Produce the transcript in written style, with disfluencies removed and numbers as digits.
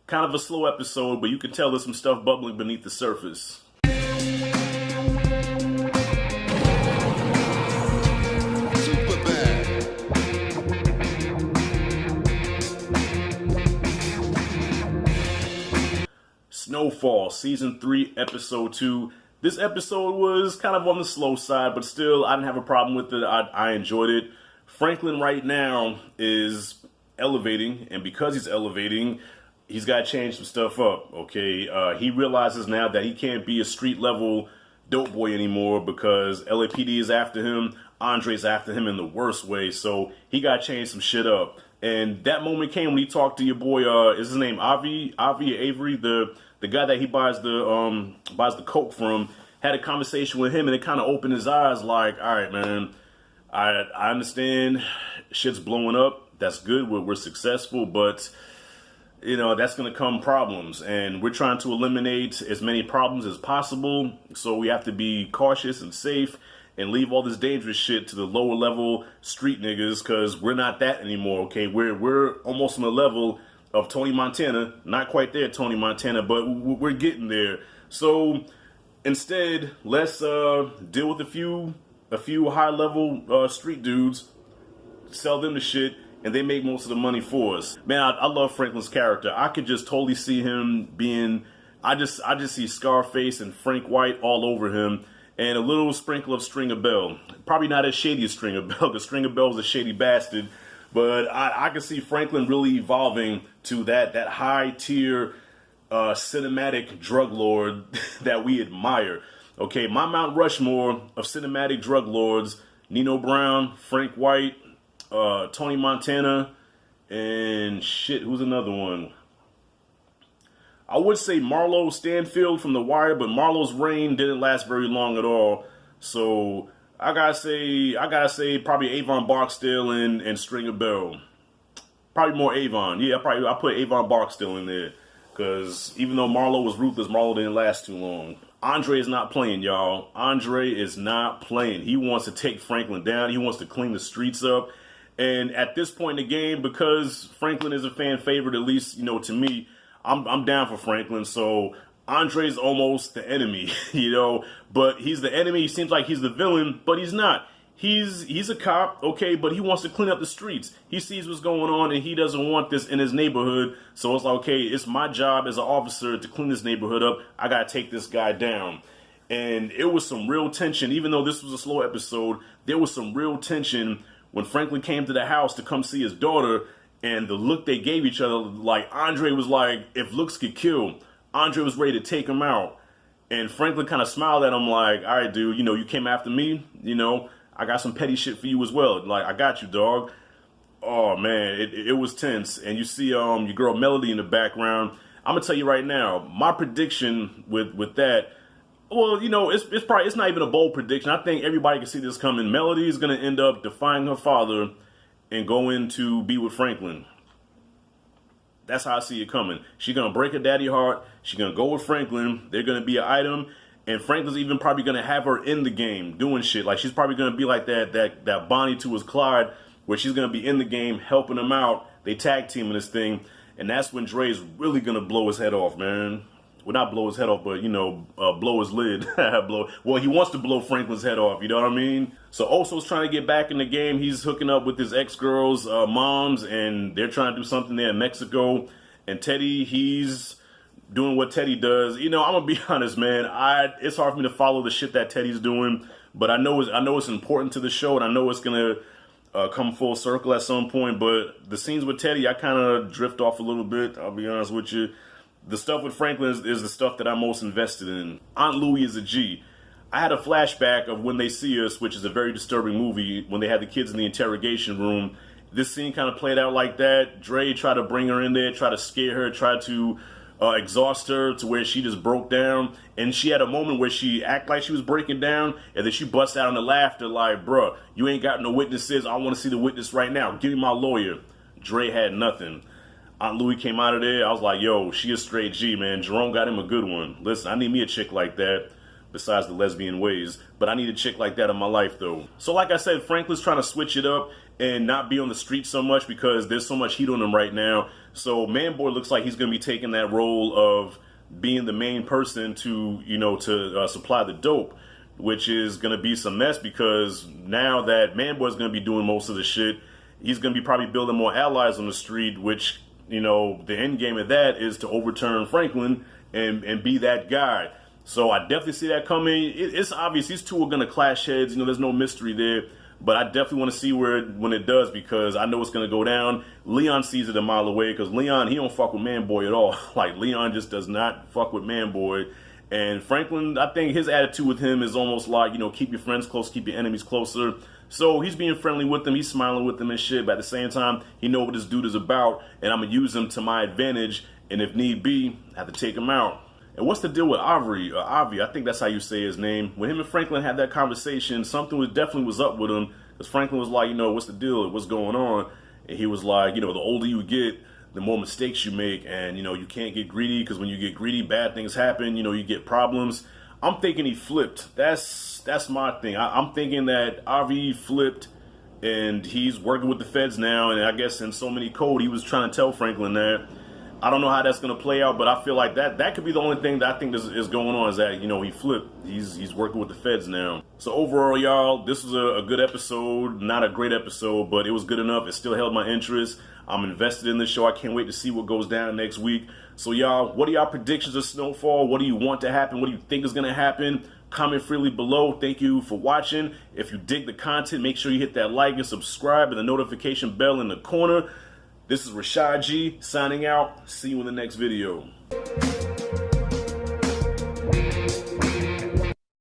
Kind of a slow episode, but you can tell there's some stuff bubbling beneath the surface. Snowfall, Season 3, Episode 2. This episode was kind of on the slow side, but still, I didn't have a problem with it. I enjoyed it. Franklin right now is elevating, and because he's elevating, he's got to change some stuff up, okay? He realizes now that he can't be a street-level dope boy anymore because LAPD is after him. Andre's after him in the worst way, so he got to change some shit up. And that moment came when he talked to your boy, is his name Avi or Avery, the guy that he buys the coke from, had a conversation with him, and it kind of opened his eyes like, all right, man, I understand shit's blowing up. That's good. We're successful, but you know, that's going to come problems, and we're trying to eliminate as many problems as possible. So we have to be cautious and safe and leave all this dangerous shit to the lower level street niggas, because we're not that anymore. Okay, we're almost on the level of Tony Montana. Not quite there, Tony Montana, but we're getting there. So instead, let's deal with a few high level street dudes, sell them the shit, and they make most of the money for us. Man, I love Franklin's character. I could just totally see him being, I just see Scarface and Frank White all over him, and a little sprinkle of Stringer Bell. Probably not as shady as Stringer Bell, because Stringer Bell was a shady bastard, but I can see Franklin really evolving to that high tier cinematic drug lord that we admire. Okay, my Mount Rushmore of cinematic drug lords: Nino Brown, Frank White, Tony Montana, and shit, who's another one? I would say Marlo Stanfield from The Wire, but Marlo's reign didn't last very long at all. So I gotta say probably Avon Barksdale and Stringer Bell. Probably more Avon. Yeah, I put Avon Barksdale in there, because even though Marlo was ruthless, Marlo didn't last too long. Andre is not playing, y'all. Andre is not playing. He wants to take Franklin down. He wants to clean the streets up. And at this point in the game, because Franklin is a fan favorite, at least, you know, to me, I'm down for Franklin. So Andre's almost the enemy, you know, but he's the enemy. He seems like he's the villain, but he's not. He's a cop, okay, but he wants to clean up the streets. He sees what's going on, and he doesn't want this in his neighborhood. So it's like, okay, it's my job as an officer to clean this neighborhood up. I got to take this guy down. And it was some real tension. Even though this was a slow episode, there was some real tension when Franklin came to the house to come see his daughter, and the look they gave each other, like Andre was like, if looks could kill, Andre was ready to take him out. And Franklin kind of smiled at him like, all right, dude, you know, you came after me, you know, I got some petty shit for you as well. Like, I got you, dog. Oh, man, it was tense. And you see your girl Melody in the background. I'm going to tell you right now, my prediction with that, well, you know, it's not even a bold prediction. I think everybody can see this coming. Melody is going to end up defying her father and go in to be with Franklin. That's how I see it coming. She's going to break her daddy heart. She's going to go with Franklin. They're going to be an item. And Franklin's even probably going to have her in the game doing shit. Like, she's probably going to be like that Bonnie to his Clyde, where she's going to be in the game helping him out. They tag teaming this thing. And that's when Dre's really going to blow his head off, man. Well, not blow his head off, but, you know, blow his lid. Well, he wants to blow Franklin's head off, you know what I mean? So Oso's trying to get back in the game. He's hooking up with his ex-girl's moms, and they're trying to do something there in Mexico. And Teddy, he's doing what Teddy does. You know, I'm going to be honest, man. It's hard for me to follow the shit that Teddy's doing, but I know it's important to the show, and I know it's going to come full circle at some point. But the scenes with Teddy, I kind of drift off a little bit, I'll be honest with you. The stuff with Franklin is the stuff that I'm most invested in. Aunt Louie is a G. I had a flashback of When They See Us, which is a very disturbing movie, when they had the kids in the interrogation room. This scene kind of played out like that. Dre tried to bring her in there, try to scare her, try to exhaust her to where she just broke down. And she had a moment where she acted like she was breaking down, and then she busts out into laughter like, bruh, you ain't got no witnesses. I want to see the witness right now. Give me my lawyer. Dre had nothing. Aunt Louie came out of there. I was like, yo, she a straight G, man. Jerome got him a good one. Listen, I need me a chick like that, besides the lesbian ways. But I need a chick like that in my life, though. So like I said, Franklin's trying to switch it up. and not be on the street so much because there's so much heat on him right now. So Manboy looks like he's going to be taking that role of being the main person to, supply the dope, which is going to be some mess because now that Manboy's going to be doing most of the shit, he's going to be probably building more allies on the street, which, the end game of that is to overturn Franklin and be that guy. So I definitely see that coming. It's obvious these two are going to clash heads. There's no mystery there. But I definitely want to see when it does, because I know it's going to go down. Leon sees it a mile away because Leon, he don't fuck with Manboy at all. Like, Leon just does not fuck with Manboy. And Franklin, I think his attitude with him is almost like, keep your friends close, keep your enemies closer. So he's being friendly with them, he's smiling with them and shit, but at the same time, he knows what this dude is about, and I'm going to use him to my advantage, and if need be, I have to take him out. And what's the deal with Avi? I think that's how you say his name. When him and Franklin had that conversation, something definitely was up with him, because Franklin was like, what's the deal? What's going on? And he was like, the older you get, the more mistakes you make, and, you can't get greedy, because when you get greedy, bad things happen, you get problems. I'm thinking he flipped. That's my thing. I'm thinking that Avi flipped, and he's working with the feds now, and I guess in so many code, he was trying to tell Franklin that. I don't know how that's going to play out, but I feel like that could be the only thing that I think is going on, is that, he flipped. He's working with the feds now. So overall, y'all, this was a good episode. Not a great episode, but it was good enough. It still held my interest. I'm invested in this show. I can't wait to see what goes down next week. So y'all, what are y'all predictions of Snowfall? What do you want to happen? What do you think is going to happen? Comment freely below. Thank you for watching. If you dig the content, make sure you hit that like and subscribe and the notification bell in the corner. This is Rashad G signing out. See you in the next video.